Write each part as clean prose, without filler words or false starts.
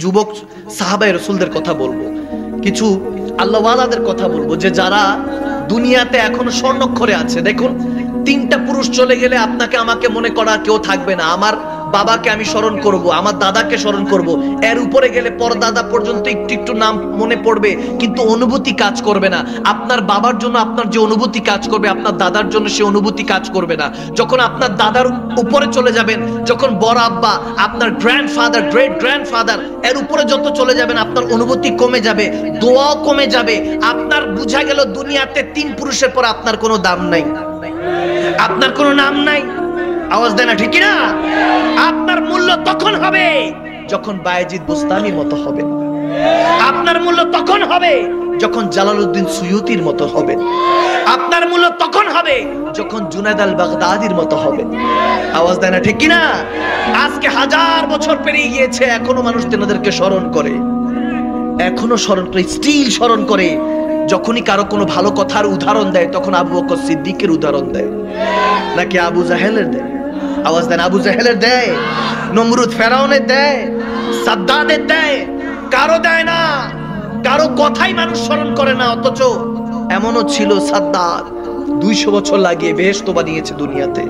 যুবক সাহাবায়ে রাসূলদের কথা বলবো, কিছু আল্লাহওয়ালাদের কথা বলবো, যে যারা দুনিয়াতে এখনো স্বর্ণাক্ষরে আছে। দেখুন, 3টা পুরুষ চলে গেলে আপনাকে আমাকে মনে করা কেউ থাকবে না। আমার বাবাকে আমি স্মরণ করব, আমার দাদাকে স্মরণ করব, এর উপরে গেলে পরদাদা পর্যন্ত একটু একটু নাম মনে পড়বে, কিন্তু অনুভূতি কাজ করবে না। আপনার বাবার জন্য আপনার যে অনুভূতি কাজ করবে, আপনার দাদার জন্য সে অনুভূতি কাজ করবে না। যখন আপনার দাদার উপরে চলে যাবেন, যখন বড় আব্বা, আপনার গ্র্যান্ডফাদার, গ্রেট গ্র্যান্ডফাদার, এর উপরে যত চলে যাবেন, আপনার অনুভূতি কমে যাবে, দোয়াও কমে যাবে। আপনার বুঝা গেল দুনিয়াতে 3 পুরুষের পর আপনার কোনো দাম নাই, আপনার কোনো নাম নাই। আওয়াজ দেয় না, ঠিক না? আপনার মূল্য তখন হবে যখন বায়েজিদ বুস্তামির মতো হবে। আপনার মূল্য তখন হবে যখন জালালউদ্দিন সুয়ুতির মতো হবে। আপনার মূল্য তখন হবে যখন জুনায়েদ আল বাগদাদির মতো হবে। আওয়াজ দেয় না, ঠিক কি না? আজকে 1000 বছর পেরিয়ে গিয়েছে, এখনো মানুষ তেনাদেরকে স্মরণ করে, এখনো স্মরণ করে, স্টিল স্মরণ করে। যখনই কারো কোনো ভালো কথার উদাহরণ দেয়, তখন আবু বকর সিদ্দিকের উদাহরণ দেয়, নাকি আবু জাহেলের দেয়? আওয়াজ দেন, আবু জাহেলের দেয়, নমরুদ ফেরাউনের দেয়, সাদ্দাদের দেয়, কারো দেয় না। কারো কথাই মানুষ স্মরণ করে না। অথচ এমনও ছিল সাদ্দাদ 200 বছর লাগিয়ে বেহেশত বানিয়েছে দুনিয়াতে,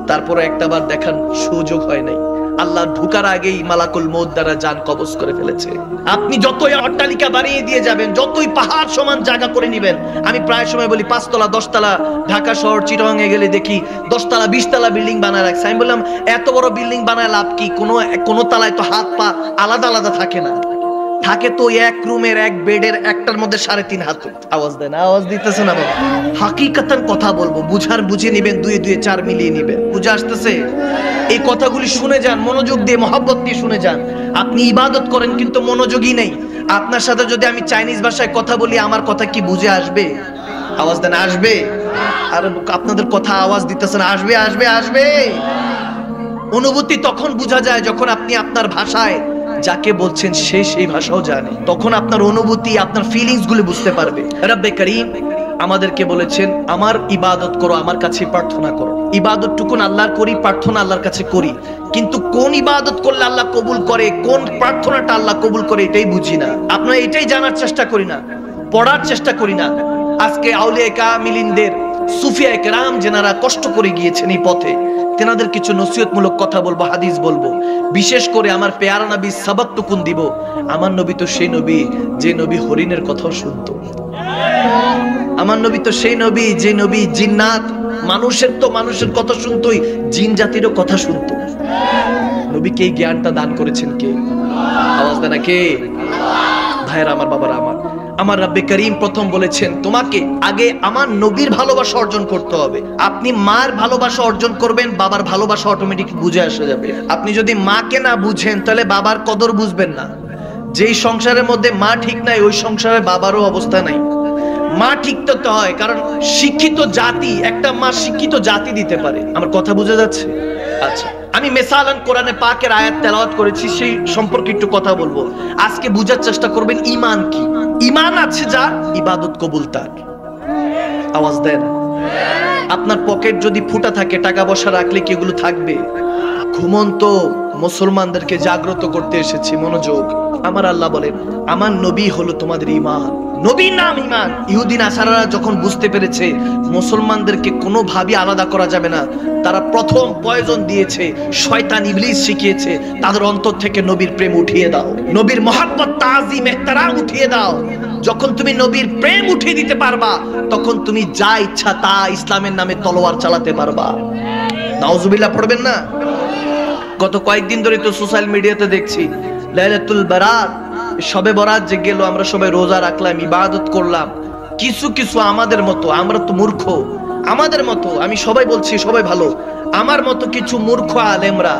তারপরে একটাবার দেখার সুযোগ হয় নাই। আল্লাহ ঢুকার আগেই মালাকুল মউত দ্বারা জান কবজ করে ফেলেছে। আপনি যতই অট্টালিকা বানিয়ে দিয়ে যাবেন, যতই পাহাড় সমান জায়গা করে নেবেন, আমি প্রায় সময় বলি 5 তলা 10 তলা, ঢাকা শহর চিটাগাং এ গেলে দেখি 10 তলা 20 তলা বিল্ডিং বানায় রাখছে। আমি বললাম, এত বড় বিল্ডিং বানায় লাভ কি? কোনো তলায় তো হাত পা আলাদা আলাদা থাকে না, থাকে তো এক রুমের এক বেডের একটার মধ্যে 3.5 হাত। আওয়াজ দেন, আওয়াজ দিতেছে না বাবা? হাকিকাতান কথা বলবো, বুঝে নিবেন, 2 2 4 মিলিয়ে নিবেন। বুঝে আসতেছে? এই কথাগুলি শুনে যান, মনোযোগ দিয়ে, মহব্বত দিয়ে শুনে যান। আপনি ইবাদত করেন কিন্তু মনোযোগী নেই। আপনার সাথে যদি আমি চাইনিজ ভাষায় কথা বলি, আমার কথা কি বুঝে আসবে? আওয়াজ দেন, আসবে? আর আপনাদের কথা আওয়াজ দিতেছেন, আসবে আসবে আসবে। অনুভূতি তখন বোঝা যায় যখন আপনি আপনার ভাষায় যাকে বলছেন সে সেই ভাষাও জানে, তখন আপনার অনুভূতি, আপনার ফিলিংস গুলো বুঝতে পারবে। রব্বে করিম আমাদেরকে বলেছেন, আমার ইবাদত করো, আমার কাছে প্রার্থনা করো। ইবাদতটুকুন আল্লাহর করি, প্রার্থনা আল্লাহর কাছে করি, কিন্তু কোন ইবাদত করলে আল্লাহ কবুল করে, কোন প্রার্থনাটা আল্লাহ কবুল করে, এটাই বুঝি না। আপনারা এটাই জানার চেষ্টা করি না, পড়ার চেষ্টা করি না। আজকে আউলিয়া কামিলিনদের, সুফিয়া কেরাম যেনারা কষ্ট করে গিয়েছেন এই পথে, তেনাদের কিছু নসিহতমূলক কথা বলবো, হাদিস বলবো। বিশেষ করে আমার পেয়ারা নবী সাবাকটুকুন দিব। আমার নবী তো সেই নবী যে নবী হরিণের কথাও শুনতো। আমার নবী তো সেই নবী যে নবী জিন্নাত, মানুষের কথা শুনতোই, জিন জাতিরও কথা শুনতো। নবীকে এই জ্ঞানটা দান করেছেন কে? আওয়াজ দেন, কে? ভাইরা আমার, বাবারা আমার রব্বে করিম প্রথম বলেছেন, তোমাকে আগে আমার নবীর ভালোবাসা অর্জন করতে হবে। আপনি মার ভালোবাসা অর্জন করবেন, বাবার ভালোবাসা অটোমেটিক বুঝে আসে যাবে। আপনি যদি মাকে না বুঝেন, তাহলে বাবার কদর বুঝবেন না। যেই সংসারের মধ্যে মা ঠিক নাই, ওই সংসারে বাবারও অবস্থা নাই। মা ঠিক করতে হয়, কারণ শিক্ষিত জাতি, একটা মা শিক্ষিত জাতি দিতে পারে। আমার কথা বুঝা যাচ্ছে? আচ্ছা, আমি মেসালান কোরআনে পাকের আয়াত তেলাওয়াত করেছি, সেই সম্পর্কে একটু কথা বলবো। আজকে বুঝার চেষ্টা করবেন ঈমান কি। ঈমান আছে যার, ইবাদত কবুল তার। আওয়াজ দেন। আপনার পকেট যদি ফুটা থাকে, টাকা পয়সা রাখলে কি এগুলো থাকবে? ঘুমন্ত মুসলমানদেরকে জাগ্রত করতে এসেছি, মনোযোগ। আমার আল্লাহ বলেন, আমার নবী হলো তোমাদের ঈমান। নবীর নাম ঈমান। ইহুদি নাসারারা যখন বুঝতে পেরেছে মুসলমানদেরকে কোনোভাবে আলাদা করা যাবে না, তারা প্রথম পয়জন দিয়েছে, শয়তান ইবলিস শিখিয়েছে, তাদের অন্তর থেকে নবীর প্রেম উঠিয়ে দাও, নবীর মহব্বত, তাজিম, ইহতিরাম উঠিয়ে দাও। যখন তুমি নবীর প্রেম উঠিয়ে দিতে পারবা, তখন তুমি যা ইচ্ছা তা ইসলামের নামে তলোয়ার চালাতে পারবা। নাউজুবিল্লাহ পড়বেন না? গত কয়েকদিন ধরে তো সোশ্যাল মিডিয়াতে দেখছি লাইলাতুল বারাত, শবে বরাত যে গেল, আমরা সবাই রোজা রাখলাম, ইবাদত করলাম। কিছু আমাদের মতো, আমরা তো মূর্খ, আমাদের মতো, আমি সবাই বলছি সবাই ভালো, আমার মতো কিছু মূর্খ আলেমরা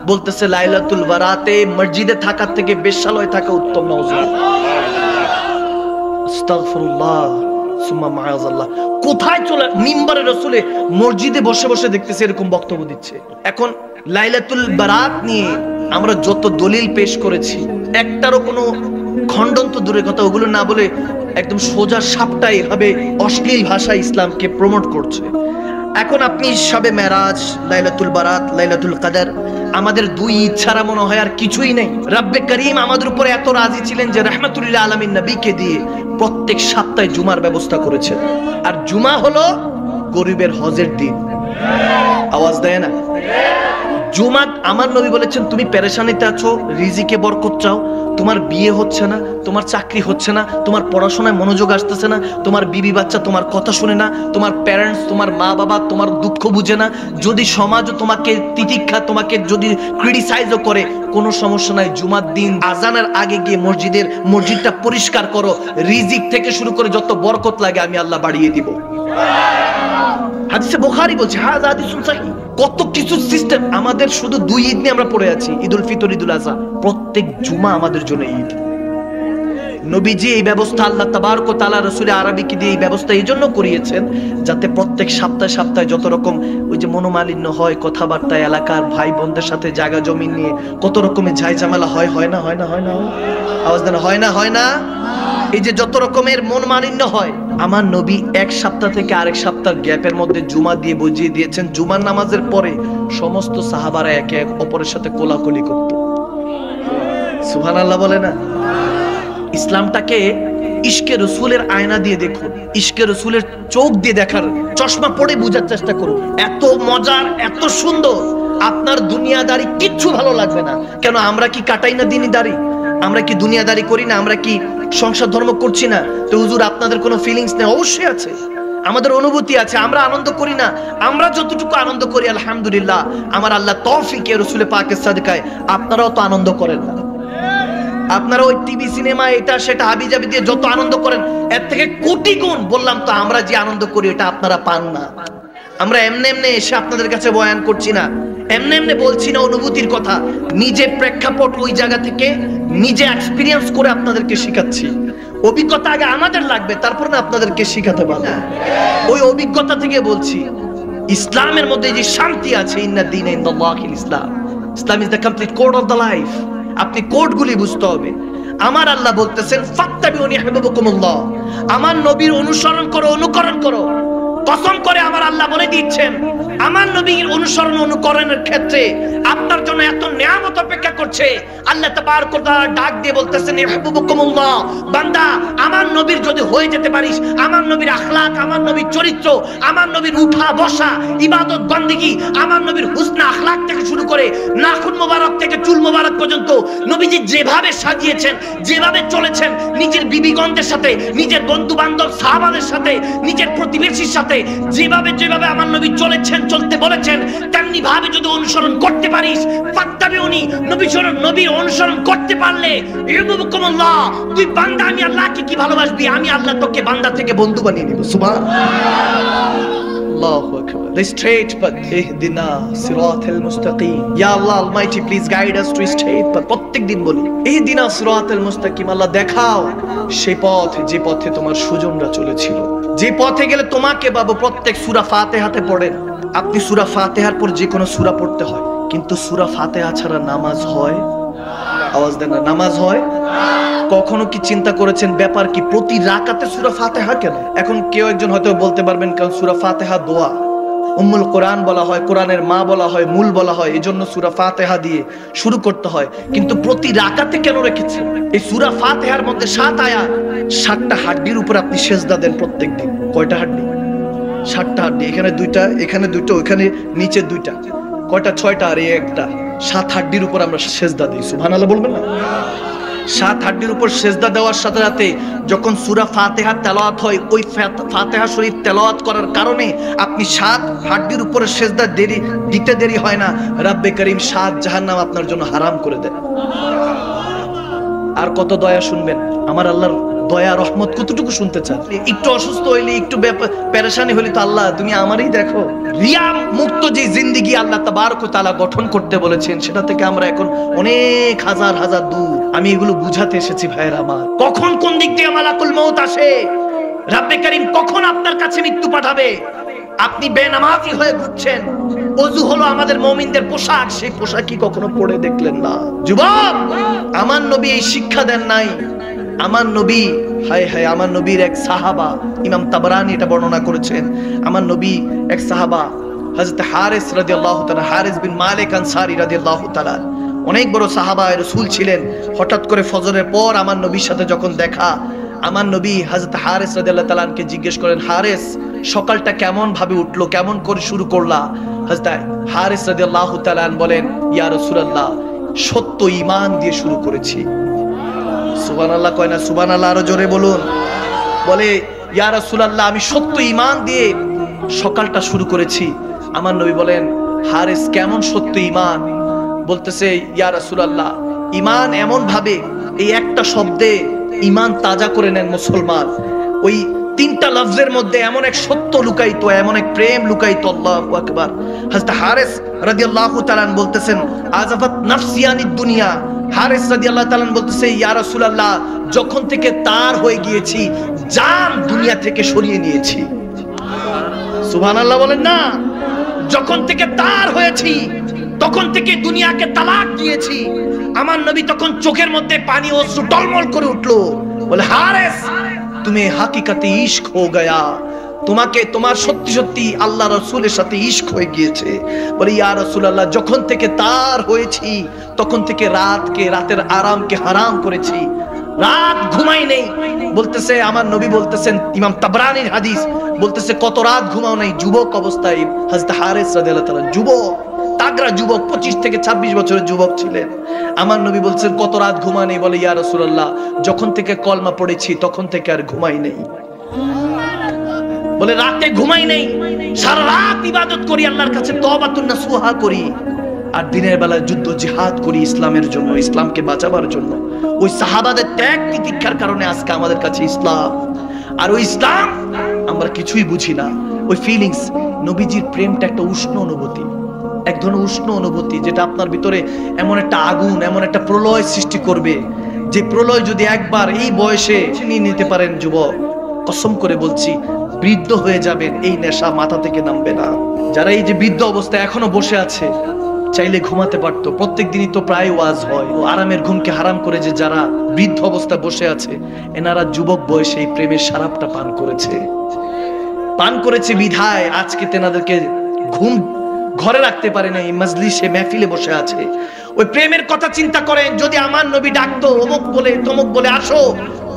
বলতেছে লাইলাতুল বারাতে মসজিদে থাকার থেকে বেশ্যালয়ে থাকা উত্তম। আস্তাগফিরুল্লাহ সুম্মা মাআযাল্লাহ। কোথায় চলে মিম্বারে রাসূলে মসজিদে বসে বসে দেখতেছে এরকম বক্তব্য দিচ্ছে। এখন লাইলাতুল বারাত নিয়ে আমরা যত দলিল পেশ করেছি, একটারও কোনো খণ্ডন তো দূরের কথা, ওগুলো না বলে একদম সোজা সাপটা এভাবে অশ্লীল ভাষায় ইসলামকে প্রমোট করছে। এখন আপনি শবে মেরাজ, লাইলাতুল বারাত, লাইলাতুল কদর, আমাদের দুই ঈদ ছাড়া মনে হয় আর কিছুই নেই। রব্বে করিম আমাদের উপরে এত রাজি ছিলেন যে রাহমাতুল লিল আলামিন নবীকে দিয়ে প্রত্যেক সপ্তাহে জুমার ব্যবস্থা করেছেন। আর জুমা হলো গরিবের হজের দিন। আওয়াজ দেয় না? জুমা, আমার নবী বলেছেন তুমি পেরেশানিতে আছো, রিজিকে বরকত চাও, তোমার বিয়ে হচ্ছে না, তোমার চাকরি হচ্ছে না, তোমার পড়াশোনায় মনোযোগ আসতেছে না, তোমার বিবি বাচ্চা তোমার কথা শুনে না, তোমার প্যারেন্টস, তোমার মা বাবা তোমার দুঃখ বুঝে না, যদি সমাজও তোমাকে তিতিক্ষা, তোমাকে যদি ক্রিটিসাইজও করে, কোনো সমস্যা নাই। জুমার দিন আজানের আগে গিয়ে মসজিদটা পরিষ্কার করো, রিজিক থেকে শুরু করে যত বরকত লাগে আমি আল্লাহ বাড়িয়ে দিব। হাদিসে বুখারী বলছে, হাযা হাদিসুন সহিহ। কত কিছু সিস্টেম আমাদের, শুধু দুই ঈদ নিয়ে আমরা পড়ে আছি, ঈদুল ফিতর, ঈদুল আযহা। প্রত্যেক জুমা আমাদের জন্য ঈদ। নবীজি এই ব্যবস্থা আল্লাহ তাবারক ওয়া তাআলা রাসূল আরবীকে দিয়ে এই ব্যবস্থা এই জন্য করিয়েছেন যাতে প্রত্যেক সপ্তাহে যত রকম ওই যে মনোমালিন্য হয়, কথাবার্তা, এলাকার ভাই বোনদের সাথে জায়গা জমি নিয়ে কত রকমের ঝামেলা হয় না আওয়াজ দেন, হয় না এই যে যত রকমের মনোমালিন্য হয়, আমার নবী এক সপ্তাহ থেকে আরেক সপ্তাহ গ্যাপের মধ্যে জুমা দিয়ে বুঝিয়ে দিয়েছেন। জুমার নামাজের পরে সমস্ত সাহাবারা একে এক অপরের সাথে কোলাকুলি করত। সুবহানাল্লাহ বলে না? ইসলামটাকে ইশকে রসুলের আয়না দিয়ে দেখুন, ইশকে রসুলের চোখ দিয়ে দেখার, চশমা পড়ে বোঝার চেষ্টা করুন। এত মজার, এত সুন্দর, আপনার দুনিয়াদারি কিচ্ছু ভালো লাগবে না। কেন? আমরা কি কাটাই না দিনই দাড়ি? আমরা কি দুনিয়াদারি করি না? আমরা কি সংসার ধর্ম করছি না? তো হুজুর আপনাদের কোনো ফিলিংস নেই? অবশ্যই আছে, আমাদের অনুভূতি আছে। আমরা আনন্দ করি না? আমরা যতটুকু আনন্দ করি আলহামদুলিল্লাহ, আমার আল্লাহ তৌফিকে রসুলে পাকের সাদকায় আপনারাও তো আনন্দ করেন না? আপনারা ওই টিভি সিনেমা এটা সেটা হাবিজাবি দিয়ে যত আনন্দ করেন, এর থেকে কোটি গুণ বললাম তো আমরা যে আনন্দ করি এটা আপনারা পান না। আমরা এমনি এসে আপনাদের কাছে বয়ান করছি না, এমনি বলছি না অনুভূতির কথা, নিজে প্রেক্ষাপট ওই জায়গা থেকে নিজে এক্সপিরিয়েন্স করে আপনাদেরকে শিখাচ্ছি। অভিজ্ঞতা আগে আমাদের লাগবে, তারপর না আপনাদেরকে শিখাতে পারবো। ওই অভিজ্ঞতা থেকে বলছি, ইসলামের মধ্যে যে শান্তি আছে, ইন্না দীনা ইনদাল্লাহিল ইসলাম, Islam is the complete code of the life. আপনি কোডগুলি বুঝতে হবে। আমার আল্লাহ বলতেছেন ফাত্তাবিউনি ইউহিব্বুকুমুল্লাহ, আমার নবীর অনুসরণ করো, অনুকরণ করো। কসম করে আমার আল্লাহ বলে দিচ্ছেন, আমার নবীর অনুসরণ অনুকরণের ক্ষেত্রে আপনার জন্য এত নিয়ামত অপেক্ষা করছে। আল্লাহ তাবারক ওয়া তাআলা ডাক দিয়ে বলতেছেন ইউহিব্বুকুমুল্লাহ, বান্দা আমার নবীর যদি হয়ে যেতে পারিস, আমার নবীর আখলাক, আমার নবীর চরিত্র, আমার নবীর উঠা বসা, ইবাদত বন্দেগী, আমার নবীর হুসন আখলাক থেকে শুরু করে নাখুন মোবারক থেকে চুল মোবারক পর্যন্ত নবীজি যেভাবে সাজিয়েছেন, যেভাবে চলেছেন, নিজের বিবিগণদের সাথে, নিজের বন্ধু বান্ধব সাহাবাদের সাথে, নিজের প্রতিবেশীর সাথে যেভাবে আমার নবী চলেছেন, চলতে বলেছেন, তেমনি ভাবে যদি অনুসরণ করতে পারিস, ফাত্তাবিউনি, নবীর অনুসরণ করতে পারলে ইউহিব্বুকুমুল্লাহ, তুই বান্দা, আমি আল্লাহকে কি ভালোবাসবি, আমি আল্লাহ তোকে বান্দা থেকে বন্ধু বানিয়ে নিব। সুবহানাল্লাহু আকবার। The straight path, ইহদিনা সিরাতাল মুস্তাকিম। ইয়া আল্লাহ almighty, please guide us to straight path. প্রত্যেকদিন বলি ইহদিনা সিরাতাল মুস্তাকিম, আল্লাহ দেখাও সেই পথ যে পথে তোমার সুজনরা চলেছিল, যে পথে গেলে তোমাকে পাবো। প্রত্যেক সূরা ফাতিহাতে পড়েন আপনি, সূরা ফাতিহার পর যে কোনো সূরা পড়তে হয়, কিন্তু সূরা ফাতিহা ছাড়া নামাজ হয়? আওয়াজ দেন না, নামাজ হয়? কখনো কি চিন্তা করেছেন ব্যাপার কি প্রতি রাকাতে সূরা ফাতিহা কেন? এখন কেউ একজন হয়তো বলতে পারবেন, কারণ সূরা ফাতিহা দোয়া, উম্মুল কোরআন বলা হয়, কোরআনের মা বলা হয়, মূল বলা হয়, এজন্য সূরা ফাতিহা দিয়ে শুরু করতে হয়। কিন্তু প্রতি রাকাতে কেন রেখেছে? এই সূরা ফাতিহার মধ্যে 7 আয়াত, 7টা হাড্ডির উপর আপনি সেজদা দেন প্রত্যেকদিন। কয়টা হাড্ডি? 7টা হাড্ডি। এখানে 2টা, এখানে 2টা, ওখানে নিচে 2টা, কয়টা? 6টা, আর এই একটা। 7 হাড্ডির উপর আমরা সেজদা দিই। সুবহানাল্লাহ বলবেন না? 7 হাড্ডির উপর সেজদা দেওয়ার সাথে সাথে যখন সূরা ফাতিহা তেলাওয়াত হয়, ওই ফাতিহা শরীফ তেলাওয়াত করার কারণে আপনি 7 হাড্ডির উপরে সেজদা দিতে দেরি হয় না, রব্বে করিম 7 জাহান্নাম আপনার জন্য হারাম করে দেয়। আর কত দয়া শুনবেন? আমার আল্লাহর দয়া রহমত কতটুকু শুনতে চান? একটু অসুস্থ হইলে, একটু পেরেশানি হইলে তো আল্লাহ তুমি আমারই দেখো। রিয়া মুক্ত যে জিন্দেগি আল্লাহ তাবারক ওয়া তাআলা গঠন করতে বলেছেন, সেটা থেকে আমরা এখন অনেক হাজার দূর। আমি এগুলো বুঝাতে এসেছি ভাইয়ের আমার। কখন কোন দিক থেকে মালাকুল মউত আসে, রব্বে করিম কখন আপনার কাছে মৃত্যু পাঠাবে, আপনি বেনামাজি হয়ে ঘুরছেন। ওযু হলো আমাদের মুমিনদের পোশাক, সেই পোশাক কি কখনো পরে দেখলেন না? যুবক, আমার নবী এই শিক্ষা দেন নাই। আমার নবী হায় হায়, আমার নবীর এক সাহাবা, ইমাম তাবরানী এটা বর্ণনা করেছেন, আমার নবী এক সাহাবা হযরত হারিস রাদিয়াল্লাহু তাআলা, হারিস বিন মালিক আনসারী রাদিয়াল্লাহু তাআলা, অনেক বড় সাহাবা রাসূল ছিলেন। হঠাৎ করে ফজরের পর আমার নবীর সাথে যখন দেখা, আমার নবী হযরত হারিস রাদিয়াল্লাহু তাআলা কে জিজ্ঞেস করেন, হারিস সকালটা কেমন ভাবে উঠলো, কেমন করে শুরু করলা? হযরত হারিস রাদিয়াল্লাহু তাআলা বলেন, ইয়া রাসূলুল্লাহ, সত্য ঈমান দিয়ে শুরু করেছি। সুবহানাল্লাহ কয় না? সুবহানাল্লাহ আরো জোরে বলুন। বলে, ইয়া রাসূলুল্লাহ, আমি সত্য ঈমান দিয়ে সকালটা শুরু করেছি। আমার নবী বলেন, হারিস কেমন সত্য ঈমান? বলতেছে, ইয়া রাসূলুল্লাহ, ঈমান এমন ভাবে, এই একটা শব্দে ঈমান তাজা করে নেন মুসলমান। ওই তিনটা লফজের মধ্যে এমন এক সত্য লুকায়িত, এমন এক প্রেম লুকায়িত। আল্লাহু আকবার। হযরত হারিস রাদিয়াল্লাহু তাআলা বলতেছেন, আযাফাত নাফসি আনিদ দুনিয়া। হারিস রাদিয়াল্লাহু তাআলা বলতেছে, ইয়া রাসূলুল্লাহ, যখন থেকে তার হয়ে গিয়েছি, জান দুনিয়া থেকে সরিয়ে নিয়েছি। সুবহানাল্লাহ বলেন না? যখন থেকে তার হয়েছি, তখন থেকে দুনিয়াকে তালাক দিয়েছি। আমার নবী তখন চোখের মধ্যে পানি অশ্রু টলমল করে উঠলো। বলে, হারিস, তুমি হাকিকাতে ইশক হো গয়া, তোমাকে তোমার সত্যি সত্যি আল্লাহ রাসূলের সাথে ইশক হয়ে গিয়েছে। বলে, ইয়া রাসূলুল্লাহ, যখন থেকে তার হয়েছি, তখন থেকে রাতের আরামকে হারাম করেছি, রাত ঘুমাই নেই। বলতেছে আমার নবী, বলতেছেন ইমাম তাবরানীর হাদিস, বলতেছে কত রাত ঘুমাও নাই যুবক অবস্থায়। হযরত হারিস রাদিয়াল্লাহু তাআলা যুবক, তাগড়া যুবক, 25 থেকে 26 বছরের যুবক ছিলেন। আমার নবী বলছেন, কত রাত ঘুমা নেই? বলে, ইয়া রাসূলুল্লাহ, যখন থেকে কলমা পড়েছি তখন থেকে আর ঘুমাই নেই। বলে, রাতে ঘুমাই নেই, সারা রাত ইবাদত করি, আল্লাহর কাছে তওবাতুন নাসুহা করি, আর দিনের বেলা যুদ্ধ জিহাদ করি ইসলামের জন্য, ইসলামকে বাঁচাবার জন্য। ওই সাহাবাদের ত্যাগ তিতিক্ষার কারণে আজকে আমাদের কাছে ইসলাম। আর ওই ইসলাম আমরা কিছুই বুঝি না। ওই ফিলিংস, নবীজির প্রেমটা একটা উষ্ণ অনুভূতি, এক ধরনের উষ্ণ অনুভূতি, যেটা আপনার ভিতরে এমন একটা আগুন, এমন একটা প্রলয় সৃষ্টি করবে, যে প্রলয় যদি একবার এই বয়সে নিয়ে নিতে পারেন যুবক, কসম করে বলছি, বৃদ্ধ হয়ে যাবেন, এই নেশা মাথা থেকে নামবে না। যারা এই যে বৃদ্ধ অবস্থায় এখনো বসে আছে, চাইলে ঘুমাতে পারতো। প্রত্যেকদিনই তো প্রায় ওয়াজ হয়, আরামের ঘুমকে হারাম করে যে যারা বৃদ্ধ অবস্থায় বসে আছে, এনারা যুবক বয়সে এই প্রেমের শরাবটা পান করেছে বিধায় আজকে তেনাদেরকে ঘুম ঘরে রাখতে পারে না, এই মজলিসে মেহফিলে বসে আছে। ওই প্রেমের কথা চিন্তা করেন, যদি আমার নবী ডাকতো অমুক বলে তমুক বলে, আসো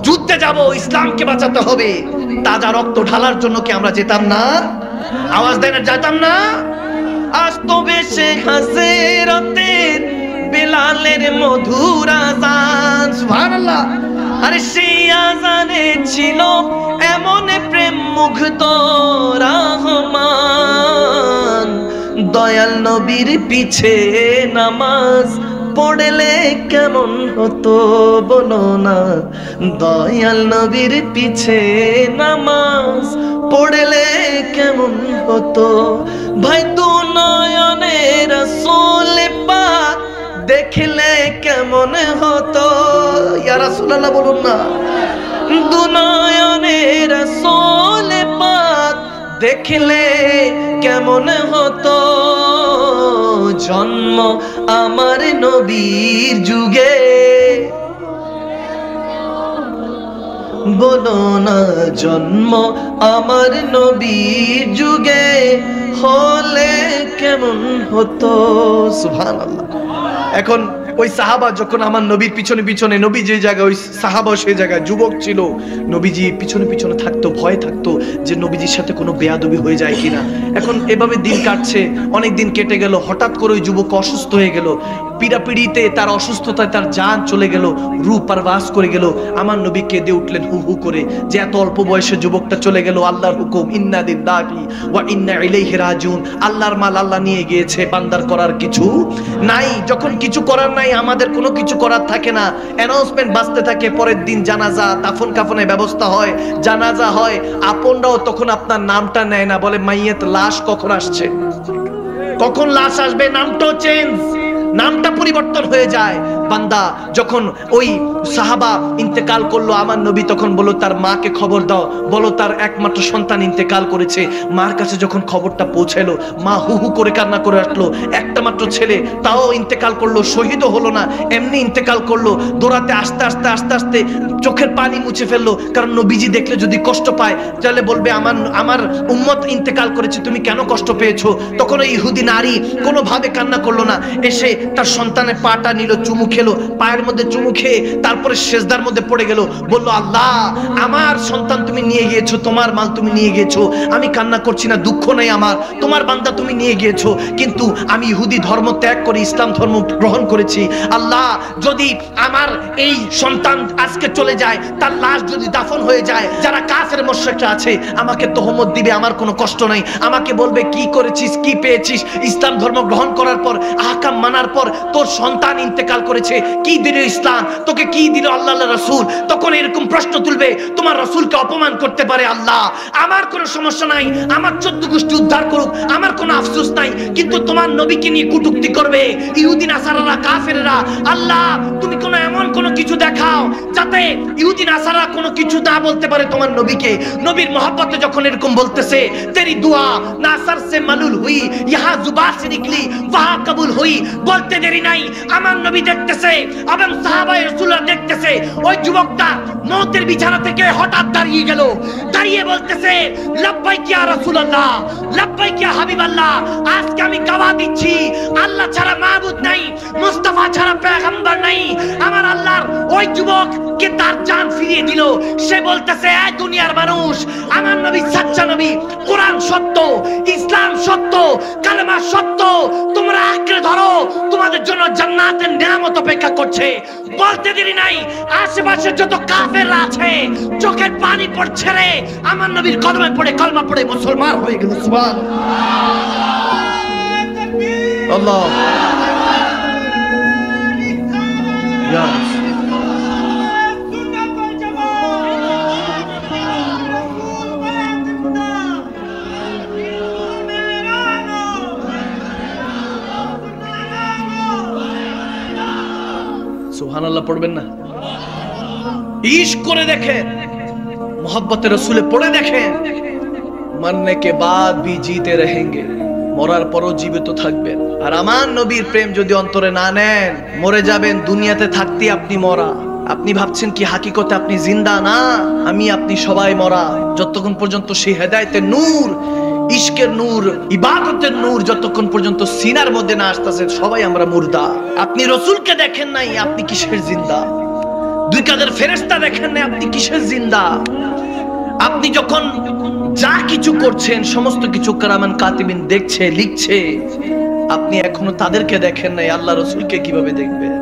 যুদ্ধে যাব, ইসলামকে বাঁচাতে হবে, তাজা রক্ত ঢালার জন্য কি আমরা যেতাম না? আওয়াজ দেন, যেতাম না? আজ তো বেশে হাজিরাতের বেলালের মধুর আযান, সুবহানাল্লাহ। আরে সেই আযানে ছিল এমন প্রেম মুগ্ধ রহমান, দয়াল নবীর পিছে নামাজ পড়লে কেমন হতো বলো না, দয়াল নবীর পিছে নামাজ পড়লে কেমন হতো। ভাই দু নয়নে রাসূল পাক দেখলে কেমন হতো, ইয়া রাসূলুল্লাহ বলুন না। দু নয়নে রাসূল পাক দেখলে কেমন হতো, জন্ম আমার নবীর যুগে বলো না, জন্ম আমার নবীর যুগে হলে কেমন হতো। সুবহানাল্লাহ। এখন ওই সাহাবা যখন আমার নবীর পিছনে পিছনে, নবী যে জায়গায়, ওই সাহাবা সেই জায়গায় যুবক ছিল, নবীজি পিছনে পিছনে থাকতো, ভয় থাকতো যে নবীজির সাথে কোনো বেয়াদবি হয়ে যায় কিনা। এখন এভাবে দিন কাটছে, অনেক দিন কেটে গেল। হঠাৎ করে ওই যুবক অসুস্থ হয়ে গেল, পিড়াপিড়িতে তার অসুস্থতায় তার জান চলে গেল, রূহ পারবাস করে গেল। আমার নবী কেঁদে উঠলেন হু হু করে, যে এত অল্প বয়সে যুবকটা চলে গেল। আল্লাহর হুকুম, ইন্না লিল্লাহি ওয়া ইন্না ইলাইহি রাজিউন। আল্লাহর মাল আল্লাহ নিয়ে গিয়েছে, বান্দার করার কিছু নাই। যখন কিছু করার নাই, আমাদের কোনো কিছু করার থাকে না, অ্যানাউন্সমেন্ট বাজতে থাকে। পরের দিন জানাজা, দাফন কাফনের ব্যবস্থা হয়, জানাজা হয়। আপনরাও তখন আপনার নামটা নেয় না, বলে মাইয়েত, লাশ কখন আসছে, কখন লাশ আসবে, নামটাও চেঞ্জ, নামটা পরিবর্তন হয়ে যায়। বান্দা যখন ওই সাহাবা ইন্তেকাল করলো, আমার নবী তখন বলল তার মাকে খবর দাও, বলো তার একমাত্র সন্তান ইন্তেকাল করেছে। মার কাছে যখন খবরটা পৌঁছালো, মা হু হু করে কান্না করে আসলো। একটা মাত্র ছেলে, তাও ইন্তেকাল করলো, শহীদও হলো না, এমনি ইন্তেকাল করলো। দৌড়াতে আস্তে আস্তে আস্তে আস্তে চোখের পানি মুছে ফেললো, কারণ নবীজি দেখলে যদি কষ্ট পায় তাহলে বলবে আমার উম্মত ইন্তেকাল করেছে, তুমি কেন কষ্ট পেয়েছো। তখন ওই ইহুদি নারী কোনোভাবে কান্না করলো না, এসে তার সন্তানের পাটা নিল, চুমু খেলো, পায়ের মধ্যে চুমু খেয়ে তারপরে সেজদার মধ্যে পড়ে গেল, বলল আল্লাহ আমার সন্তান তুমি নিয়ে গিয়েছো, তোমার মাল তুমি নিয়ে গিয়েছো, আমি কান্না করছি না, দুঃখ নেই আমার, তোমার বান্দা তুমি নিয়ে গিয়েছো, কিন্তু আমি ইহুদি ধর্ম ত্যাগ করে ইসলাম ধর্ম গ্রহণ করেছি। আল্লাহ যদি আমার এই সন্তান আজকে চলে যায়, তার লাশ যদি দাফন হয়ে যায়, যারা কাফের মুশরিকরা আছে আমাকে তহমত দিবে, আমার কোনো কষ্ট নাই, আমাকে বলবে কি করেছিস, কি পেয়েছিস, ইসলাম ধর্ম গ্রহণ করার পর, আহকাম মানার পর তোর সন্তান ইন্তেকাল করেছে, কি দিল ইসলাম তোকে, কি দিল আল্লাহ রাসূল, তখন এরকম প্রশ্ন তুলবে, তোমার রাসূলকে অপমান করতে পারে। আল্লাহ আমার কোনো সমস্যা নাই, আমার 14 গোষ্ঠী উদ্ধার করুক, আমার কোনো আফসোস নাই, কিন্তু তোমার নবীকে নিয়ে কটূক্তি করবে ইহুদি নাসারারা, কাফেররা। আল্লাহ তুমি কোনো এমন কোনো কিছু দেখাও যাতে ইহুদি নাসারা কোনো কিছু না বলতে পারে তোমার নবীকে। নবীর মহব্বতে যখন এরকম বলতেছে, তেরি দুয়া নাসার সে মালুল হুই, ইহা জুবা সে নিকলি ওয়াহা কবুল হুই, বলতে দেরি নাই আমার নবী দেখতেছে এবং সাহাবায়ে রাসূলরা দেখতেছে, ওই যুবকটা মওতের বিছানা থেকে হঠাৎ দাঁড়িয়ে গেল, দাঁড়িয়ে বলতেছে লাব্বাইক ইয়া রাসূলুল্লাহ, লাব্বাইক ইয়া হাবিবাল্লাহ, আজকে আমি গাওয়া দিচ্ছি আল্লাহ ছাড়া মাবুদ নাই, মুস্তাফা ছাড়া পয়গম্বর নাই। আমার আল্লাহর ওই যুবক কে তার জান ফিরিয়ে দিল, সে বলতেছে এই দুনিয়ার মানুষ, আমার নবী সচ্চা নবী, কোরআন সত্য, ইসলাম সত্য, কালেমা সত্য, তোমরা আঁকড়ে ধরো, তোমাদের জন্য জান্নাতের নিয়ামত অপেক্ষা করছে। বলতে দেরি নাই, আশেপাশে যত কাফেররা আছে চোখের পানি পড়ছে রে, আমার নবীর কদমে পড়ে কলমা পড়ে মুসলমান হয়ে গেল। সুবহানাল্লাহ, আল্লাহ সুবহানাল্লাহ পড়বেন না? ইশক করে দেখেন, মোহব্বতে রসুলে পড়ে দেখেন, মরনে কে বাদ ভি জিতে রহেঙ্গে, মরার পরও জীবিত থাকবেন। আর আমার নবীর প্রেম যদি অন্তরে না নেন, মরে যাবেন, দুনিয়াতে থাকতে আপনি মরা। আপনি ভাবছেন কি হাকিকতে আপনি জিন্দা? না, আমি আপনি সবাই মরা। যতক্ষণ পর্যন্ত সেই হেদায়েতের নূর, ইশকের নূর, ইবাদতের নূর যতক্ষণ পর্যন্ত সিনার মধ্যে না আসতেছে, সবাই আমরা মুর্দা। আপনি রসুলকে দেখেন নাই, আপনি কিসের জিন্দা? দুই কাঁধের ফেরেশতা দেখেন নাই, আপনি কিসের জিন্দা? আপনি যখন যা কিছু করছেন সমস্ত কিছু কিরামান কাতিবিন দেখছে, লিখছে, আপনি এখনো তাদেরকে দেখেন নাই, আল্লাহ রসুলকে কিভাবে দেখবেন?